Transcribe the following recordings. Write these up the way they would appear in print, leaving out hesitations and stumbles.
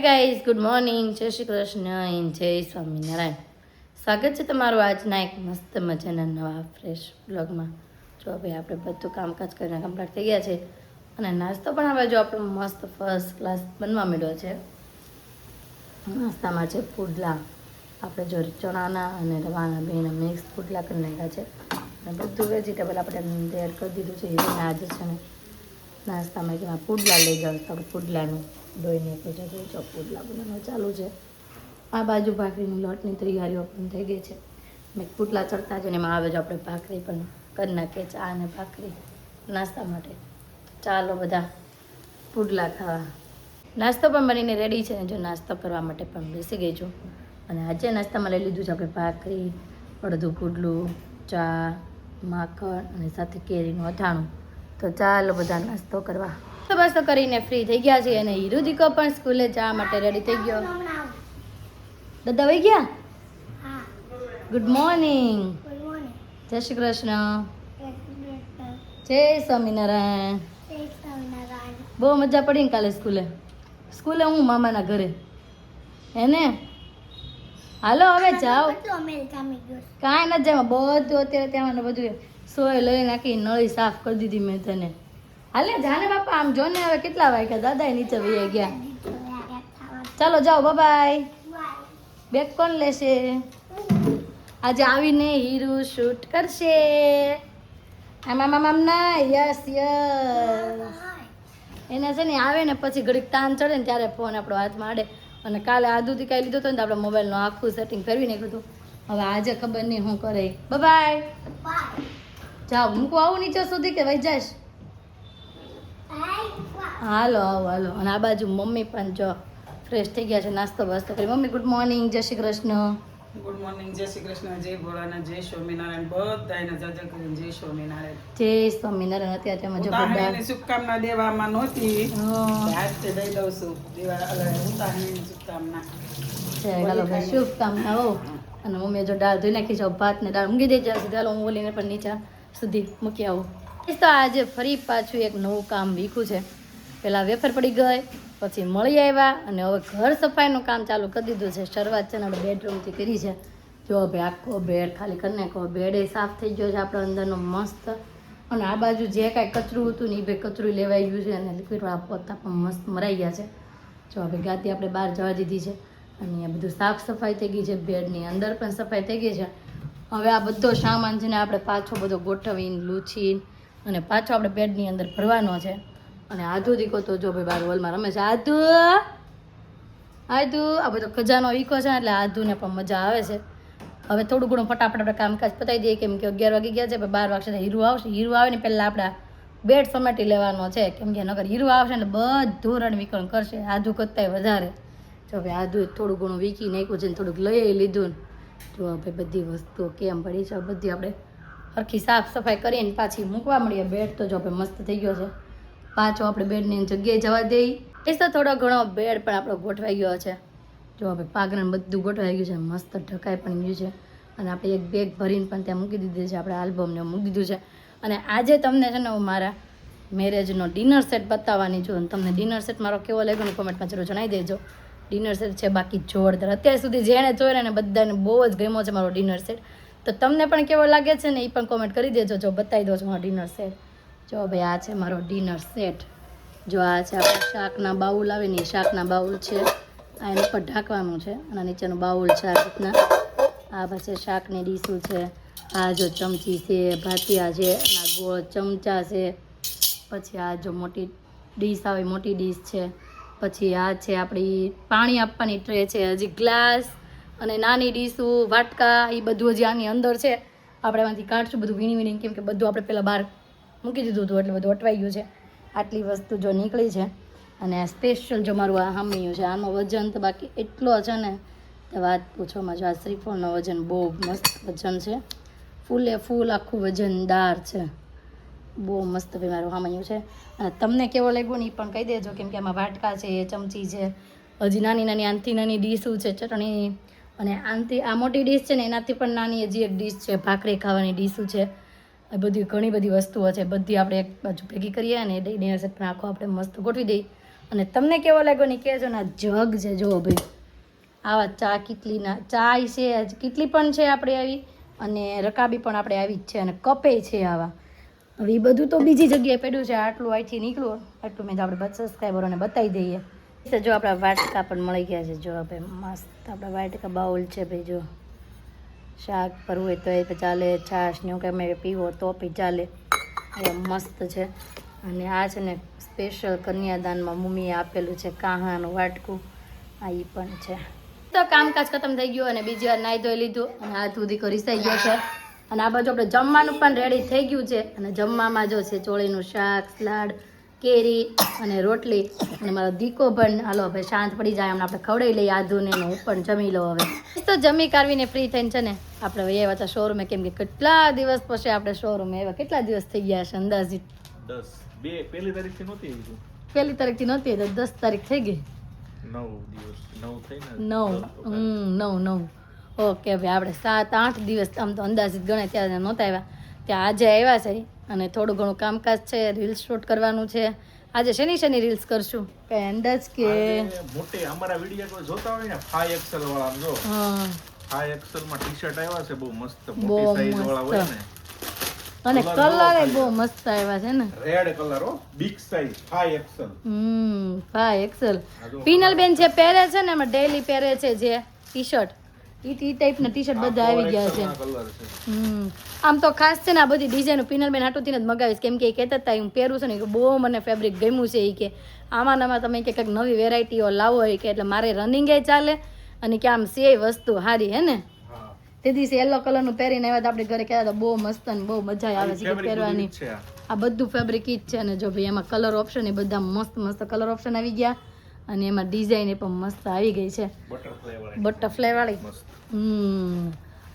Guys good morning, જય શ્રી કૃષ્ણ, જય સ્વામિનારાયણ. સ્વાગત છે તમારું આજના એક મસ્ત મજાના નવા ફ્રેશ બ્લોગમાં. જો ભાઈ આપણે બધું કામકાજ કરીને કમ્પ્લીટ થઈ ગયા છે અને નાસ્તો પણ હવે જો આપણો મસ્ત ફર્સ્ટ ક્લાસ બનવા માંડ્યો છે. નાસ્તામાં છે પુડલા, આપણે જો ચણાના અને રવાના બેના મિક્સ પુડલા કરી નાખ્યા છે અને બધું વેજીટેબલ આપણે તૈયાર કરી દીધું છે. એને આજે છે ને નાસ્તામાં કે પુડલા લઈ જાઉં તો પુડલાનું દોઈને જો પુડલા બનાવવાનું ચાલુ છે. આ બાજુ ભાખરીની લોટની તૈયારીઓ પણ થઈ ગઈ છે. મેં પુડલા ચડતા છે ને એમાં આવે જો આપણે ભાખરી પણ કરી નાખીએ, ચા અને ભાખરી નાસ્તા માટે. ચાલો બધા પુડલા ખાવા. નાસ્તો પણ બનીને રેડી છે ને જો નાસ્તો કરવા માટે પણ બેસી ગઈ છું. અને આજે નાસ્તામાં લઈ લીધું છે આપણે ભાખરી, અડધું પુડલું, ચા, માખણ અને સાથે કેરીનું અથાણું. તો ચાલો બધા નાસ્તો કરવા. નાસ્તો કરીને ફ્રી થઈ ગયા છે અને હીરુ દીકો પણ સ્કૂલે જવા માટે રેડી થઈ ગયો. દાદા વહી ગયા? ગુડ મોર્નિંગ, જય શ્રી કૃષ્ણ, જય સ્વામિનારાયણ. બહુ મજા પડી ને કાલે સ્કૂલે? સ્કૂલે હું મામાના ઘરે હે ને? હાલો હવે જાઓ. કાંઈ નથી જાય બધું અત્યારે ત્યાં બધું સોય લઈ નાખી, નળી સાફ કરી દીધી મેં તને. હાલે જાને બાપા, આમ જો ને હવે કેટલા વાગ્યા, દાદા નીચે વહી ગયા. ચાલો જાઓ, બાય. બેગ કોણ લેશે? આજે આવીને હીરુ શૂટ કરશે. આમ ના, યસ યસ. એને છે ને આવે ને પછી ઘડીક તાન ચડે ને ત્યારે ફોન આપણો હાથમાં આડે. અને કાલે આદુથી કાંઈ લીધો હતો ને તો આપણે મોબાઈલનું આખું સેટિંગ ફેરવી નાખ્યું હતું. હવે આજે ખબર નહીં શું કરે. બાય. જાઓ, મૂકવા આવું નીચે સુધી કે વહી જઈશ? હાલો આવો હાલો. અને આ બાજુ મમ્મી પણ જો ફ્રેશ થઈ ગયા છે, નાસ્તો બાસ્તો કરી. મમ્મી ગુડ મોર્નિંગ, જય શ્રી કૃષ્ણ. ગુડ મોર્નિંગ, જય શ્રી કૃષ્ણ, જય ભોળાનાથ, જય સ્વામિનારાયણ. બધાને જય કરીને જય સ્વામિનારાયણ. જય સ્વામિનારાયણ. અત્યારે તમે જો ઉતાહણીની શુભકામના દેવામાં નહોતી, આજથી દઈ દઉં છું. ઉતાહણીની શુભકામના. ચાલો ભાઈ, શુભકામનાઓ. અને મમ્મીએ જો દાળ ધોઈ નાખી છે, ભાત ને દાળ મૂકી દે છે. ચાલો હું બોલીને પણ નીચે સુધી મૂકી આવું. તો આજે ફરી પાછું એક નવું કામ વીખું છે. પહેલાં વેફર પડી ગઈ, પછી મળી આવ્યા અને હવે ઘર સફાઈનું કામ ચાલુ કરી દીધું છે. શરૂઆત છે ને આપણે બેડરૂમથી કરી છે. જો ભાઈ આખો બેડ ખાલી કરી નાખો. બેડ એ સાફ થઈ ગયો છે આપણો અંદરનો મસ્ત. અને આ બાજુ જે કાંઈ કચરું હતું ને એ ભાઈ કચરું લેવાઈ ગયું છે અને લિક્વિડવાળા પોતા પણ મસ્ત મરાઈ ગયા છે. જો ભાઈ ગાદી આપણે બહાર જવા દીધી છે અને અહીંયા બધું સાફ સફાઈ થઈ ગઈ છે. બેડની અંદર પણ સફાઈ થઈ ગઈ છે. હવે આ બધો સામાન છે ને આપણે પાછો બધો ગોઠવીને લૂછીને અને પાછો આપણે બેડની અંદર ભરવાનો છે. અને આધુ દીકો તો જો ભાઈ બાર હોલમાં રમે છે. આધુ આ બધો ખજાનો વીખો છે એટલે આધુને પણ મજા આવે છે. હવે થોડું ઘણું ફટાફટ આપણે કામકાજ પતાવી દઈએ, કેમ કે 11 વાગી ગયા છે. 12 વાગશે હીરુ આવશે. હીરુ આવે ને પહેલાં આપણા બેડ સમેટી લેવાનો છે, કેમ કે નગર હીરુ આવશે ને બધું રણ વિકરણ કરશે. આધુ કરતાંય વધારે. જો ભાઈ આધુ થોડું ઘણું વીખી નાખ્યું છે ને થોડુંક લઈ લીધું ને. જો ભાઈ બધી વસ્તુઓ કેમ પડી છે બધી આપણે સરખી સાફ સફાઈ કરીને પાછી મૂકવા મળીએ. બેડ તો જો ભાઈ મસ્ત થઈ ગયો છે. પાછો આપણે બેડની જગ્યાએ જવા દઈએ. એ તો થોડો ઘણો બેડ પણ આપણો ગોઠવાઈ ગયો છે. જો ભાઈ પાઘરણ બધું ગોઠવાઈ ગયું છે, મસ્ત ઢકાઈ પણ ગયું છે. અને આપણે એક બેગ ભરીને પણ ત્યાં મૂકી દીધી છે. આપણે આલ્બમને મૂકી દીધું છે. અને આજે તમને છે ને હું મારા મેરેજનો ડિનર સેટ બતાવવાની છું. અને તમને ડિનર સેટ મારો કેવો લાગ્યો ને કોમેન્ટમાં જરૂર જણાવી દેજો. ડિનર સેટ છે બાકી જોરદાર. અત્યાર સુધી જેણે જોયો ને બધાને બહુ જ ગમ્યો છે મારો ડિનર સેટ. તો તમને પણ કેવો લાગે છે ને એ પણ કોમેન્ટ કરી દેજો. જો બતાવી દો છો મારો ડિનર સેટ. જો ભાઈ આ છે મારો ડિનર સેટ. જો આ છે આપણે શાકના બાઉલ આવે ને, શાકના બાઉલ છે. આ એના ઉપર ઢાંકવાનું છે અને નીચેનું બાઉલ છે આ રીતના. આ પછી શાકની ડીશું છે. આ જો ચમચી છે, ભાતિયા છે, આ ગોળ ચમચા છે. પછી આ જો મોટી ડીશ આવે, મોટી ડીશ છે. પછી આ છે આપણી પાણી આપવાની ટ્રે છે. હજી ગ્લાસ અને નાની ડીશું, વાટકા એ બધું હજી આની અંદર છે. આપણે એમાંથી કાઢશું બધું વીણી વીણી, કેમ કે બધું આપણે પહેલાં બહાર મૂકી દીધું હતું એટલે બધું અટવાઈ ગયું છે. આટલી વસ્તુ જો નીકળી છે. અને આ સ્પેશિયલ જો મારું આ હામિયું છે. આનો વજન તો બાકી એટલો છે ને તે વાત પૂછવામાં. જો આ શ્રીફળનો વજન બહુ મસ્ત વજન છે. ફૂલે ફૂલ આખું વજનદાર છે. બહુ મસ્ત ભાઈ મારું હામિયું છે. અને તમને કેવો લાગ્યો ને એ પણ કહી દેજો, કેમ કે આમાં વાટકા છે, ચમચી છે, હજી નાની નાની આનથી નાની ડીશું છે, ચટણી. અને આનથી આ મોટી ડીશ છે ને એનાથી પણ નાની હજી એક ડીશ છે, ભાખરી ખાવાની ડીશું છે. એ બધી ઘણી બધી વસ્તુઓ છે. બધી આપણે એક બાજુ ભેગી કરીએ અને ડિનર સેટ પણ આખો આપણે મસ્ત ગોઠવી દઈએ. અને તમને કેવો લાગ્યો ને કહેજો ને. આ જગ છે જો ભાઈ, આવા ચા કિટલીના ચાય છે, આજ કિટલી પણ છે આપણે આવી, અને રકાબી પણ આપણે આવી જ છે, અને કપે છે આવા. હવે એ બધું તો બીજી જગ્યાએ પડ્યું છે, આટલું અહીંથી નીકળ્યું એટલું મેં તો આપણે સબસ્ક્રાઈબરોને બતાવી દઈએ. તો જો આપણા વાટકા પણ મળી ગયા છે, જો ભાઈ મસ્ત આપણા વાટકા બાઉલ છે ભાઈ. જો શાક ભરવું હોય તો એ ચાલે, છાશ ને એવું કંઈ પીવો તો બી ચાલે, એ મસ્ત છે. અને આ છે ને સ્પેશિયલ કન્યાદાનમાં મમ્મીએ આપેલું છે કાહાનું વાટકું, આ એ પણ છે. તો કામકાજ ખતમ થઈ ગયું અને બીજી વાર નાહી ધોઈ લીધું અને હાથ સુધી રીસાઈ ગયો છે. અને આ બાજુ આપણે જમવાનું પણ રેડી થઈ ગયું છે. અને જમવામાં જો છે ચોળીનું શાક, સલાડ, કેરી અને રોટલી. અને મારો દીકો પણ હાલો હવે શાંત પડી જાય, હમણાં આપણે ખવડાવી લઈએ આધુને, હું પણ જમી લઉં હવે. તો જમી કાઢવીને ફ્રી થઈને છે ને આપણે આવ્યા હતા શોરૂમે, કેમ કે કેટલા દિવસ પછી આપણે શોરૂમે આવ્યા. કેટલા દિવસ થઈ ગયા છે અંદાજિત? પહેલી તારીખથી નહોતી આવી તું. પહેલી તારીખથી નહોતી, 10 તારીખ થઈ ગઈ. 9 દિવસ 9 થઈને 9. ઓકે ભાઈ, આપણે 7-8 દિવસ આમ તો અંદાજિત ગણે ત્યારે નહોતા આવ્યા, ત્યાં આજે આવ્યા છે. અને થોડું ઘણું કામકાજ છે, રીલ્સ શૂટ કરવાનું છે. આજે શેની રીલ્સ કરશું કઈ અંદાજ કે? મોટી અમારા વિડીયો જોતા હોય ને 5XL વાળા, જો 5XL માં ટી-શર્ટ આવ્યા છે બહુ મસ્ત, મોટી સાઈઝ વાળા હોય ને, અને કલર બહુ મસ્ત આવ્યા છે ને, રેડ કલર હો, big size 5XL. 5XL Pinal બેન જે પહેરે છે ને એમાં ડેઈલી પહેરે છે જે ટી-શર્ટ, ઈ ટાઈપના ટી-શર્ટ બધા આવી ગયા છે. કલર છે. આમ તો ખાસ છે ને આ બધી ડિઝાઇન પીનલ બેન હાટુથી જ મગાવીશ, કેમ કે એ કહેતા હતા હું પહેરું છું ને કે બહુ મને ફેબ્રિક ગમ્યું છે. એ કે આમાં તમે કે કંઈક નવી વેરાયટીઓ લાવો હોય કે એટલે મારે રનિંગે ચાલે, અને કે આમ છે વસ્તુ સારી હે ને. તે દિવસે યલો કલરનું પહેરીને આવ્યા હતા આપણે ઘરે, કહેતા હતા બહુ મસ્ત અને બહુ મજા આવે છે કે પહેરવાની. આ બધું ફેબ્રિક ઈ જ છે. અને જો ભાઈ એમાં કલર ઓપ્શન એ બધા મસ્ત કલર ઓપ્શન આવી ગયા, અને એમાં ડિઝાઇન એ પણ મસ્ત આવી ગઈ છે, બટરફ્લાય વાળી.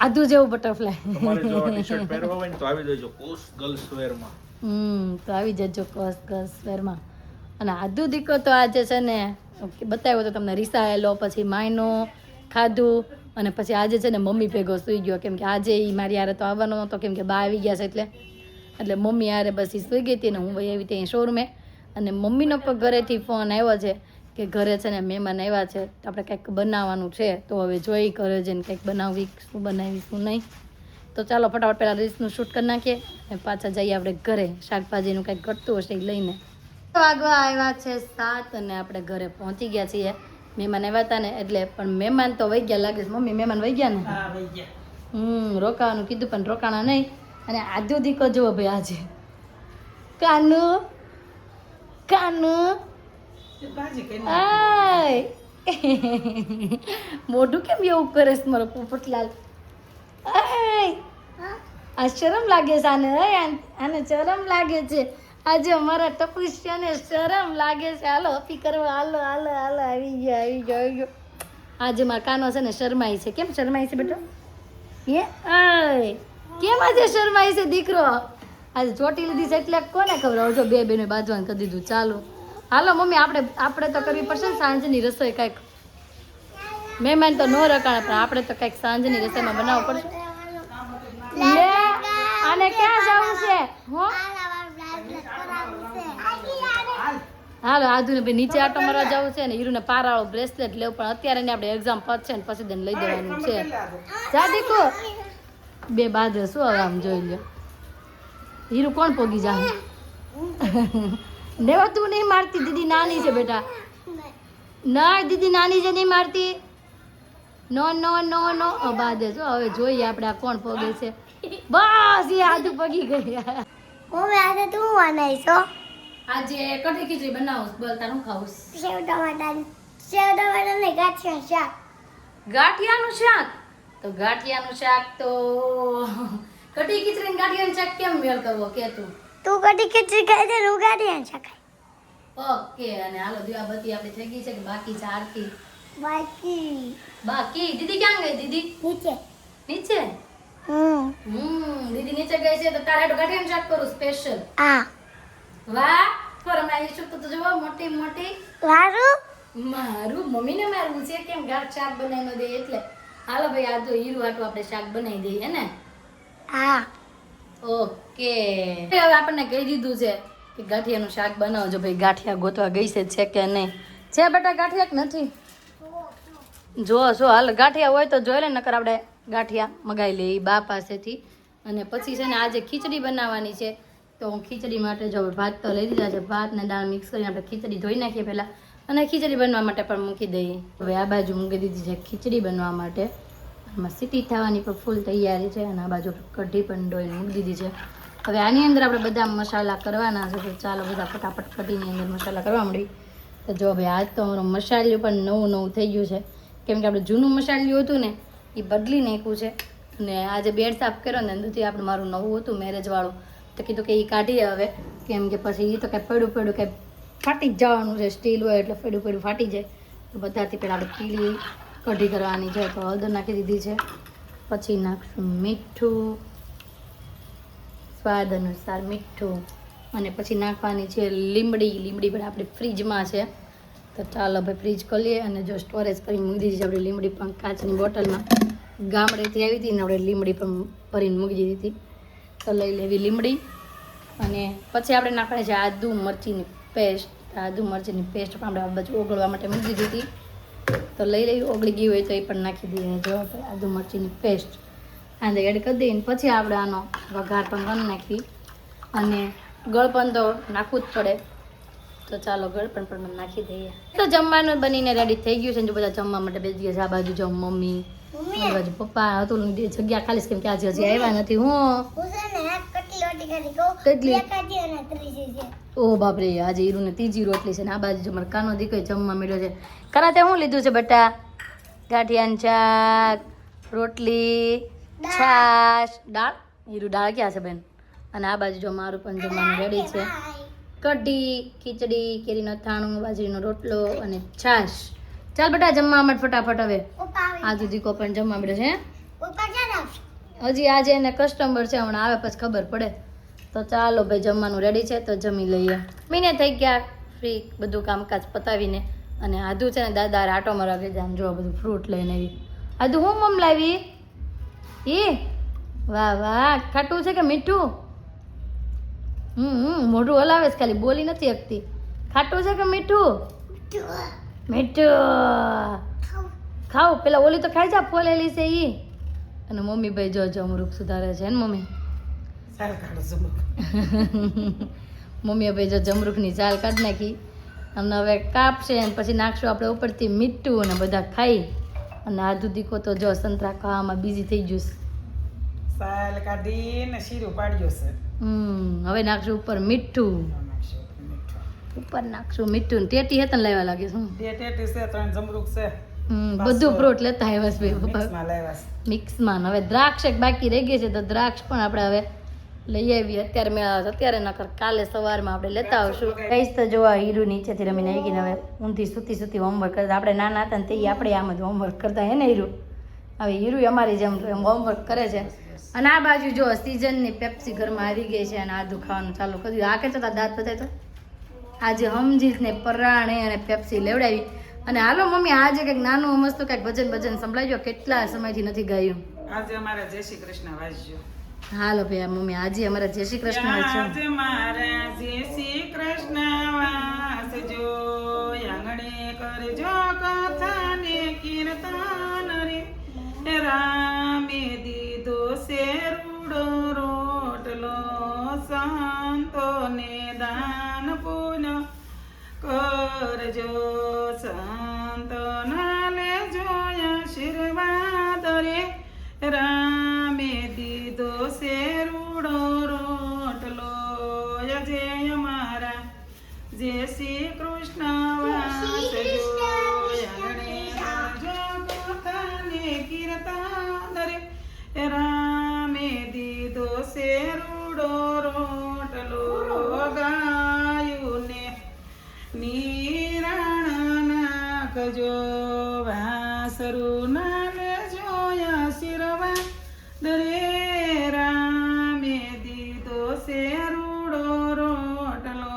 આધુ જેવું બટરફ્લાય. તમારે જો ટી-શર્ટ પહેરવા હોય ને તો આવી જજો કોસ ગર્લ્સ વેર માં. તો આવી જજો કોસ ગર્લ્સ વેર માં. અને આધુ દીકો તો આજે છે ને બતાવ્યો તો તમને, રીસાયેલો, પછી માયનો ખાધું, અને પછી આજે છે ને મમ્મી ભેગો સુઈ ગયો, કેમ કે આજે એ મારી યારે તો આવવાનો નહોતો, કેમ કે બા આવી ગયા છે એટલે મમ્મી યારે બસ એ સુઈ ગઈ હતી ને હું ભાઈ આવી ત્યાં શોરૂમે. અને મમ્મીનો પણ ઘરેથી ફોન આવ્યો છે કે ઘરે છે ને મહેમાન આવ્યા છે, આપણે કંઈક બનાવવાનું છે. તો હવે જોઈ ઘરે જઈને કંઈક બનાવવી, શું બનાવી શું નહીં. તો ચાલો ફટાફટ પહેલાં રીલ્સનું શૂટ કરી નાખીએ અને પાછા જઈએ આપણે ઘરે, શાકભાજીનું કંઈક ઘટતું હશે એ લઈને. વાગવા આવ્યા છે 7 અને આપણે ઘરે પહોંચી ગયા છીએ. મહેમાન આવ્યા હતા ને એટલે, પણ મહેમાન તો વહી ગયા લાગે છે. મમ્મી મહેમાન વહી ગયા ને? હા, વહી ગયા. રોકાવાનું કીધું પણ રોકાણા નહીં. અને આધુ દીકો જુઓ ભાઈ આજે, કાનું ભાજી કરી આય મોઢું કેમ એવું કરે છે મારો પોપટલાલ? આ શરમ લાગે છે આને, આને શરમ લાગે છે. આજે અમારા ટપુસિયાને શરમ લાગે છે. હાલો હપી કરવા, હાલો આવી ગયો. આજે મારા કાનો છે ને શરમાઈ છે. કેમ શરમાઈ છે બેટો? કેમ આજે શરમાઈ છે દીકરો? આજે ચોટી લીધી છે એટલે કોને ખબર? જો બે બેને બાજવાનું કરી દીધું. ચાલો હાલો મમ્મી, આપણે તો કરવી પડશે ને સાંજની રસોઈ. કંઈક મહેમાન તો ન રકાણે, પણ આપણે તો કંઈક સાંજની રસોઈમાં બનાવવું પડશે. લે આને ક્યાં જવું છે? હાલો આધુને ભાઈ નીચે આટો મારવા જવું છે ને હીરુને પારાળો બ્રેસલેટ લેવું, પણ અત્યારે ને આપણે એક્ઝામ પતશે ને પછી તેને લઈ દેવાનું છે. જા દીકો, બે બાદ શું હવે આમ જોઈ લ્યો. હીરુ કોણ પોગી જાય? દેવા તું નહીં મારતી, દીદી નાની છે બેટા. ના દીદી નાની છે, નહીં મારતી. નો બાદ જો હવે જોઈએ આપણે આ કોણ પોગે છે. બસ એ આધુ પગી ગઈ. આજે તું બનાવીશો? આજે કઢી ખીચડી બનાવું. બોલ તારું ખાવું? સેવ ટમાટા ને ગાંઠિયાનું શાક. ગાંઠિયાનું શાક? તો ગાંઠિયાનું શાક તો કઢી ખીચડી ને ગાંઠિયાનું શાક કેમ મેળ કરવો કે તું? તું કઢી ખીચડી ખાઈ દે, હું ગાંઠિયાનું શાક ખાઈ. ઓકે. અને હાલો દીવાબત્તી આપણી થઈ ગઈ છે કે બાકી છે? આરતી બાકી. દીદી ક્યાં ગઈ? દીદી નીચે. દીદી નીચે ગઈ છે તો તારે ગાંઠિયાનું શાક કરું સ્પેશિયલ. વાહ, ફરમાઈ શું તો જો મોટી મારું મમ્મીને મારવું છે કેમ ગાંઠ શાક બનાવી દે એટલે. હાલો ભાઈ આ તો હીરું હાટું આપણે શાક બનાવી દઈએ હે ને? ઓકે. હવે આપણને કહી દીધું છે કે ગાંઠિયાનું શાક બનાવજો ભાઈ. ગાંઠિયા ગોતવા ગઈ છે કે નહીં? છે બેટા ગાંઠિયા કે નથી? જો હાલ ગાંઠિયા હોય તો જોઈ લે, નકર આપણે ગાંઠિયા મગાવી લઈએ બા પાસેથી. અને પછી છે ને આજે ખીચડી બનાવવાની છે, તો હું ખીચડી માટે જો ભાત તો લઈ દીધા છે. ભાત ને દાળ મિક્સ કરીને આપણે ખીચડી ધોઈ નાખીએ પહેલાં, અને ખીચડી બનવા માટે પણ મૂકી દઈએ. હવે આ બાજુ મૂકી દીધી છે ખીચડી બનવા માટે. એમાં સીટી થવાની પણ ફૂલ તૈયારી છે, અને આ બાજુ કઢી પણ ધોઈને મૂકી દીધી છે. હવે આની અંદર આપણે બધા મસાલા કરવાના છે, તો ચાલો બધા ફટાફટ કઢીની અંદર મસાલા કરવા મળી. તો જો ભાઈ આજ તો અમારું મસાલિયું પણ નવું થઈ ગયું છે, કેમ કે આપણે જૂનું મસાલિયું હતું ને એ બદલી નાખ્યું છે. અને આજે બેડ સાફ કર્યો ને અંદરથી આપણે મારું નવું હતું મેરેજવાળું, તો કીધું કે એ કાઢીએ હવે, કેમ કે પછી એ તો કાંઈ પડ્યું કાંઈ ફાટી જ જવાનું છે. સ્ટીલ હોય એટલે પડ્યું ફાટી જાય. તો બધાથી પહેલાં આપણે પીળી કઢી કરવાની છે, તો હળદર નાખી દીધી છે. પછી નાખશું મીઠું, સ્વાદ અનુસાર મીઠું, અને પછી નાખવાની છે લીમડી પણ આપણે ફ્રીજમાં છે. તો ચાલો ભાઈ ફ્રીજ ખોલીએ, અને જો સ્ટોરેજ કરી મૂકી દીધી છે આપણે લીમડી પણ કાચની બોટલમાં. ગામડેથી આવી હતી ને આપણે લીમડી પણ ભરીને મૂકી દીધી હતી. તો લઈ લેવી લીમડી, અને પછી આપણે નાખવાની છે આદુ મરચીની પેસ્ટ. આદુ મરચીની પેસ્ટ પણ આપણે આ બાજુ ઓગળવા માટે મૂકી દીધી હતી, તો લઈ લઈ. ઓગળી ગઈ હોય તો એ પણ નાખી દઈએ. જો આદુ મરચીની પેસ્ટ આને એડ કરી દઈએ. પછી આપણે આનો વઘાર પણ કરી નાખી, અને ગળપણ તો નાખવું જ પડે. તો ચાલો ગળપણ પણ નાખી દઈએ. તો જમવાનું બનીને રેડી થઈ ગયું છે, જો બધા જમવા માટે બેસી ગયા છે. આ બાજુ જો મમ્મી, આ બાજુ પપ્પા. હતું જગ્યા ખાલી કેમ કે આજે હજી આવ્યા નથી. ઓ બાપરે, આજે હીરુને ત્રીજી રોટલી છે. ને આ બાજુ જો મારા કાનો દીકરો જમવા મળ્યો છે. કરાતે શું લીધું છે બેટા? ગાંઠિયાનું શાક, રોટલી, છાશ, દાળ. હીરુ દાળ ક્યાં છે બેન? અને આ બાજુ જો મારું પણ જમવાનું રેડી છે. કઢી, ખીચડી, કેરીનું અથાણું, બાજરીનો રોટલો અને છાશ. ચાલ બેટા જમવા માટે ફટાફટ. હવે આજુ દીકો પણ જમવા મળ્યો છે. હજી આજે એને કસ્ટમર છે, હમણાં આવે પછી ખબર પડે. તો ચાલો ભાઈ જમવાનું રેડી છે, તો જમી લઈએ. મીને થઈ ગયા ફ્રી બધું કામકાજ પતાવીને. અને આદુ છે ને દાદા આટો મારવા ગયા. જો બધું ફ્રૂટ લઈને આવી. આદુ હું મમ લાવી? વાહ વાહ, ખાટું છે કે મીઠું? મોઢું હલાવે છે ખાલી, બોલી નથી શકતી. ખાટું છે કે મીઠું? મીઠું. ખાવ પેલા ઓલી તો ખાઈ જા, ફોલેલી છે ઈ. અને મમ્મી ભાઈ જો જમરૂખ સુધારે છે ને મમ્મી. મમ્મીએ ભાઈ જો જમરૂખની ચાલ કાઢી નાખી, અને હવે કાપશે અને પછી નાખશું આપણે ઉપરથી મીઠું, અને બધા ખાઈ. અને આદુ દીકો તો જો સંતરા ખાવામાં બીજી થઈ ગયું છે. સાલ કાઢીને શીરું પાડ્યો છે. હવે નાખશું ઉપર મીઠું. ઉપર નાખશું મીઠું. ટેટી હેતન લાવ્યા લાગે છે. ટેટી છે, 3 જમરૂખ છે. બધું ફ્રૂટ લેતા આવ્યા છે મિક્સમાં લાવ્યા છે. મિક્સમાં. હવે દ્રાક્ષ એક બાકી રહી ગઈ છે, તો દ્રાક્ષ પણ આપણે હવે લઈ આવીએ. અત્યારે નકર કાલે સવારમાં આપણે લેતા આવશું. કઈશ તો જોવા હીરુ નીચેથી રમીને આવી ગઈને હવે ઊંધી સુતી હોમવર્ક કરતા. આપણે નાના હતા ને તે આપણે આમ જ હોમવર્ક કરતા હે ને હીરુ. હવે હીરુ અમારી જેમ હોમવર્ક કરે છે. અને આ બાજુ જો સિઝનની પેપ્સી ઘરમાં આવી ગઈ છે, અને આદુ ખાવાનું ચાલુ કર્યું. આ કે તો દાંત બતાય તો આજે સમજીને પરાણે અને પેપ્સી લેવડાવી. અને હાલો મમ્મી આજે કંઈક નાનું મસ્ત કંઈક ભજન સંભળાવજો, કેટલા સમયથી નથી ગાયું. આજે અમારા જય શ્રી કૃષ્ણ વાંચજો. હાલો ભાઈ મમ્મી આજે અમારા જય શ્રી કૃષ્ણ વાંચજો. આજે મારા જય શ્રી કૃષ્ણ વાંચજો, આંગણે કરજો કથા ને કીર્તન રે. રામે દીધો છે રૂડો રોટલો, સંતોને દાન પુણ્ય કરજો. સંતોના લેજો આશીર્વાદ રે. રામે દીધો છે રૂડો રોટલો, જય અમારા જય શ્રી કૃષ્ણ વાંચજો, આંગણે કરજો કથા ને કીર્તન રે. રામે દીધો છે રૂડો રોટલો, ગાયુને નિરાણ નાખજો, વાસરું ના લેજો આશીર્વાદ રે. રામે દીધો છે રૂડો રોટલો,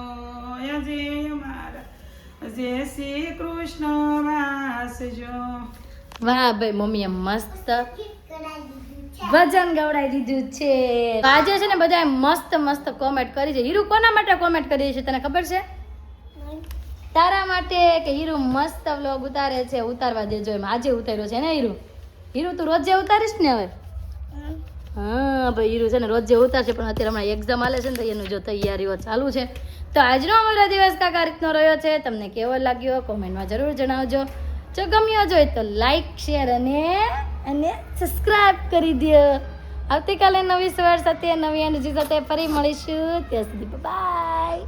જય મારા જય શ્રી કૃષ્ણ વાંચજો. વાહ ભાઈ મમ્મીએ મસ્ત ભજન ગવડાવી દીધું છે. આજે છે ને બધાએ મસ્ત મસ્ત કોમેન્ટ કરી છે. હીરુ કોના માટે કોમેન્ટ કરી છે તને ખબર છે? તારા માટે કે હીરુ મસ્ત વ્લોગ ઉતારે છે, ઉતારવા દેજો એમ. આજે ઉતાર્યો છે ને હીરુ? હીરુ તું રોજે ઉતારીશ ને હવે? હા ભાઈ હીરુ છે ને રોજે ઉતારશે, પણ અત્યારે હમણાં એક્ઝામ આલે છે ને તો એનું જો તૈયારીઓ ચાલુ છે. તો આજનો અમારો દિવસ કાંઈક આ રીતનો રહ્યો છે. તમને કેવો લાગ્યો કોમેન્ટમાં જરૂર જણાવજો. જો ગમ્યો જોઈએ તો લાઈક શેર અને સબસ્ક્રાઇબ કરી દો. આવતીકાલે નવી સવાર સાથે નવી એનર્જી સાથે ફરી મળીશું. ત્યાં સુધી બાય.